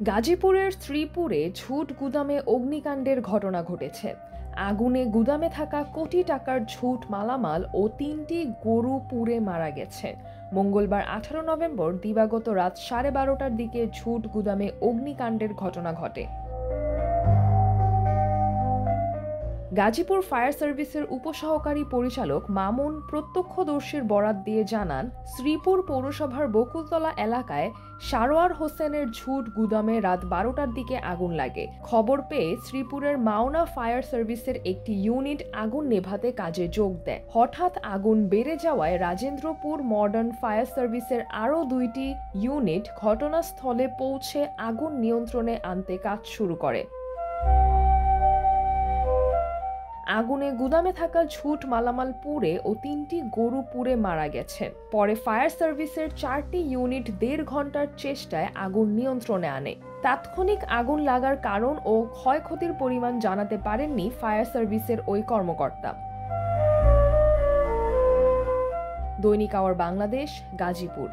গাজীপুরের শ্রীপুরে ঝুট গুদামে অগ্নিকাণ্ডের ঘটনা ঘটেছে। আগুনে গুদামে থাকা কোটি টাকার ঝুট মালামাল ও ৩টি গরু পুড়ে মারা গেছে। মঙ্গলবার ১৮ নভেম্বর দিবাগত রাত 12:30টার দিকে ঝুট গুদামে অগ্নিকাণ্ডের ঘটনা ঘটে। গাজীপুর ফায়ার সার্ভিসের উপসহকারী পরিচালক মামুন প্রত্যক্ষদর্শীর বরাত দিয়ে জানান, শ্রীপুর পৌরসভার বকুলতলা এলাকায় সারোয়ার হোসেনের ঝুট গুদামে রাত 12টার দিকে আগুন লাগে। খবর পেয়ে শ্রীপুরের মাওনা ফায়ার সার্ভিসের একটি ইউনিট আগুন নেভাতে কাজে যোগ দেয়। হঠাৎ আগুন বেড়ে যাওয়ায় রাজেন্দ্রপুর মডার্ন ফায়ার সার্ভিসের আরও 2টি ইউনিট ঘটনাস্থলে পৌঁছে আগুন নিয়ন্ত্রণে আনতে কাজ শুরু করে। আগুনে গুদামে থাকা ঝুট মালামাল পুড়ে ও 3টি গরু পুড়ে মারা গেছে। পরে ফায়ার সার্ভিসের 4টি ইউনিট 1.5 ঘন্টার চেষ্টায় আগুন নিয়ন্ত্রণে আনে। তাৎক্ষণিক আগুন লাগার কারণ ও ক্ষয়ক্ষতির পরিমাণ জানাতে পারেননি ফায়ার সার্ভিসের ওই কর্মকর্তা। দৈনিক আওয়ার বাংলাদেশ, গাজীপুর।